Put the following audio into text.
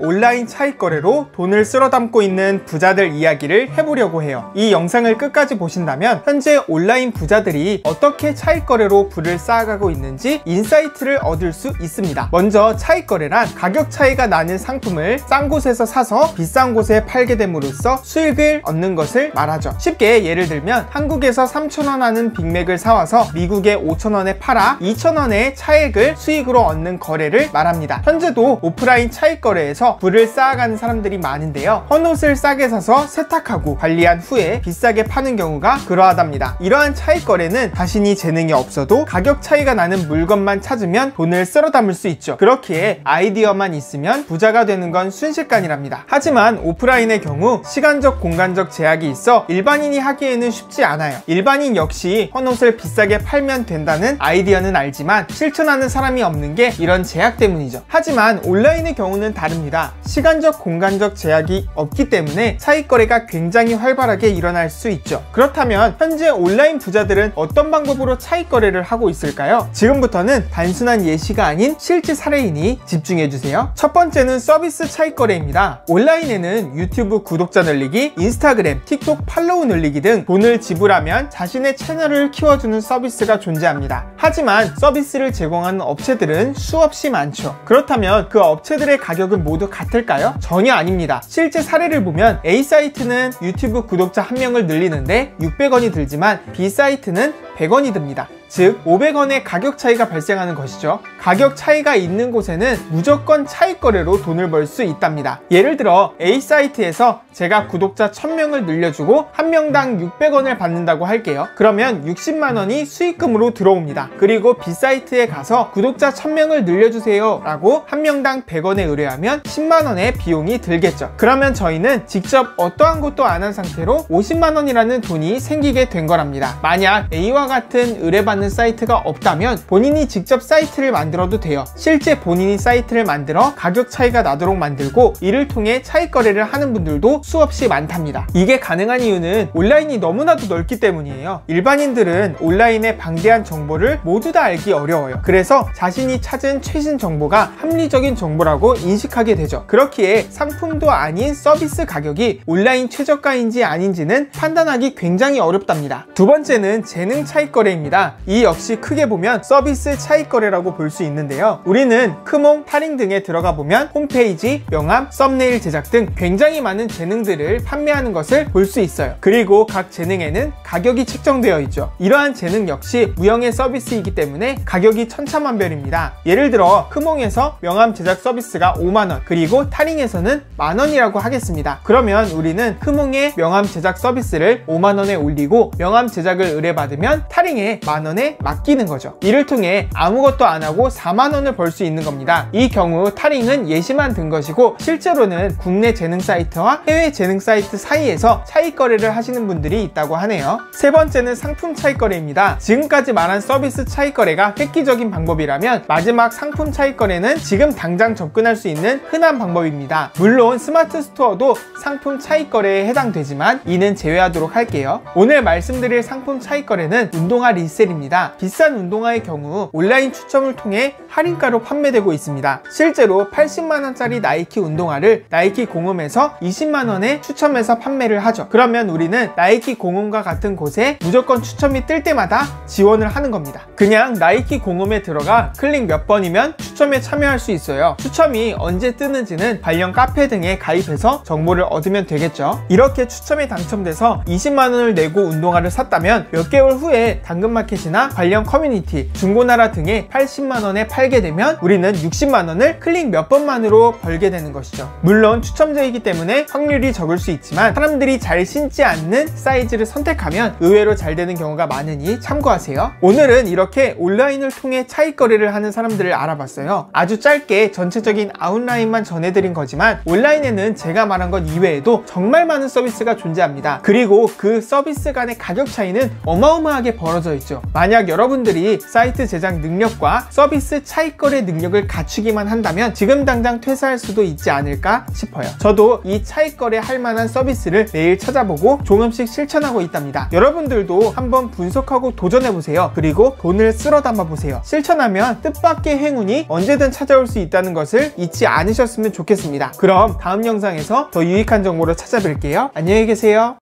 온라인 차익 거래로 돈을 쓸어 담고 있는 부자들 이야기를 해보려고 해요. 이 영상을 끝까지 보신다면 현재 온라인 부자들이 어떻게 차익 거래로 부를 쌓아가고 있는지 인사이트를 얻을 수 있습니다. 먼저 차익 거래란 가격 차이가 나는 상품을 싼 곳에서 사서 비싼 곳에 팔게 됨으로써 수익을 얻는 것을 말하죠. 쉽게 예를 들면 한국에서 3,000원 하는 빅맥을 사와서 미국에 5,000원에 팔아 2,000원의 차익을 수익으로 얻는 거래를 말합니다. 현재도 오프라인 차익 거래에서 부를 쌓아가는 사람들이 많은데요. 헌옷을 싸게 사서 세탁하고 관리한 후에 비싸게 파는 경우가 그러하답니다. 이러한 차익 거래는 자신이 재능이 없어도 가격 차이가 나는 물건만 찾으면 돈을 쓸어 담을 수 있죠. 그렇기에 아이디어만 있으면 부자가 되는 건 순식간이랍니다. 하지만 오프라인의 경우 시간적 공간적 제약이 있어 일반인이 하기에는 쉽지 않아요. 일반인 역시 헌옷을 비싸게 팔면 된다는 아이디어는 알지만 실천하는 사람이 없는 게 이런 제약 때문이죠. 하지만 온라인의 경우는 다릅니다. 시간적 공간적 제약이 없기 때문에 차익 거래가 굉장히 활발하게 일어날 수 있죠. 그렇다면 현재 온라인 부자들은 어떤 방법으로 차익 거래를 하고 있을까요? 지금부터는 단순한 예시가 아닌 실제 사례이니 집중해주세요. 첫 번째는 서비스 차익 거래입니다. 온라인에는 유튜브 구독자 늘리기, 인스타그램, 틱톡 팔로우 늘리기 등 돈을 지불하면 자신의 채널을 키워주는 서비스가 존재합니다. 하지만 서비스를 제공하는 업체들은 수없이 많죠. 그렇다면 그 업체들의 가격은 모두 같을까요? 전혀 아닙니다. 실제 사례를 보면 A사이트는 유튜브 구독자 1명을 늘리는데 600원이 들지만 B사이트는 100원이 듭니다. 즉 500원의 가격 차이가 발생하는 것이죠. 가격 차이가 있는 곳에는 무조건 차익 거래로 돈을 벌 수 있답니다. 예를 들어 A사이트에서 제가 구독자 1000명을 늘려주고 한 명당 600원을 받는다고 할게요. 그러면 60만원이 수익금으로 들어옵니다. 그리고 B사이트에 가서 구독자 1000명을 늘려주세요 라고 한 명당 100원에 의뢰하면 10만원의 비용이 들겠죠. 그러면 저희는 직접 어떠한 것도 안 한 상태로 50만원이라는 돈이 생기게 된 거랍니다. 만약 A와 같은 의뢰받는 사이트가 없다면 본인이 직접 사이트를 만들어도 돼요. 실제 본인이 사이트를 만들어 가격 차이가 나도록 만들고 이를 통해 차익 거래를 하는 분들도 수없이 많답니다. 이게 가능한 이유는 온라인이 너무나도 넓기 때문이에요. 일반인들은 온라인의 방대한 정보를 모두 다 알기 어려워요. 그래서 자신이 찾은 최신 정보가 합리적인 정보라고 인식하게 되죠. 그렇기에 상품도 아닌 서비스 가격이 온라인 최저가인지 아닌지는 판단하기 굉장히 어렵답니다. 두 번째는 재능 차익 거래입니다. 이 역시 크게 보면 서비스 차익 거래라고 볼 수 있는데요. 우리는 크몽, 타링 등에 들어가 보면 홈페이지, 명함, 썸네일 제작 등 굉장히 많은 재능들을 판매하는 것을 볼 수 있어요. 그리고 각 재능에는 가격이 책정되어 있죠. 이러한 재능 역시 무형의 서비스이기 때문에 가격이 천차만별입니다. 예를 들어 크몽에서 명함 제작 서비스가 5만원, 그리고 타링에서는 만원이라고 하겠습니다. 그러면 우리는 크몽의 명함 제작 서비스를 5만원에 올리고 명함 제작을 의뢰받으면 타링에 만원에 맡기는 거죠. 이를 통해 아무것도 안 하고 4만원을 벌 수 있는 겁니다. 이 경우 타링은 예시만 든 것이고 실제로는 국내 재능 사이트와 해외 재능 사이트 사이에서 차익 거래를 하시는 분들이 있다고 하네요. 세 번째는 상품 차익 거래입니다. 지금까지 말한 서비스 차익 거래가 획기적인 방법이라면 마지막 상품 차익 거래는 지금 당장 접근할 수 있는 흔한 방법입니다. 물론 스마트 스토어도 상품 차익 거래에 해당되지만 이는 제외하도록 할게요. 오늘 말씀드릴 상품 차익 거래는 운동화 리셀입니다. 비싼 운동화의 경우 온라인 추첨을 통해 할인가로 판매되고 있습니다. 실제로 80만원짜리 나이키 운동화를 나이키 공홈에서 20만원에 추첨해서 판매를 하죠. 그러면 우리는 나이키 공홈과 같은 곳에 무조건 추첨이 뜰 때마다 지원을 하는 겁니다. 그냥 나이키 공홈에 들어가 클릭 몇 번이면 추첨에 참여할 수 있어요. 추첨이 언제 뜨는지는 관련 카페 등에 가입해서 정보를 얻으면 되겠죠. 이렇게 추첨에 당첨돼서 20만원을 내고 운동화를 샀다면 몇 개월 후에 당근마켓이나 관련 커뮤니티, 중고나라 등에 80만원에 팔게 되면 우리는 60만원을 클릭 몇 번만으로 벌게 되는 것이죠. 물론 추첨제이기 때문에 확률이 적을 수 있지만 사람들이 잘 신지 않는 사이즈를 선택하면 의외로 잘 되는 경우가 많으니 참고하세요. 오늘은 이렇게 온라인을 통해 차익 거래를 하는 사람들을 알아봤어요. 아주 짧게 전체적인 아웃라인만 전해드린 거지만 온라인에는 제가 말한 것 이외에도 정말 많은 서비스가 존재합니다. 그리고 그 서비스 간의 가격 차이는 어마어마하게 게 벌어져 있죠. 만약 여러분들이 사이트 제작 능력과 서비스 차익거래 능력을 갖추기만 한다면 지금 당장 퇴사할 수도 있지 않을까 싶어요. 저도 이 차익거래 할 만한 서비스를 매일 찾아보고 조금씩 실천하고 있답니다. 여러분들도 한번 분석하고 도전해보세요. 그리고 돈을 쓸어 담아보세요. 실천하면 뜻밖의 행운이 언제든 찾아올 수 있다는 것을 잊지 않으셨으면 좋겠습니다. 그럼 다음 영상에서 더 유익한 정보로 찾아뵐게요. 안녕히 계세요.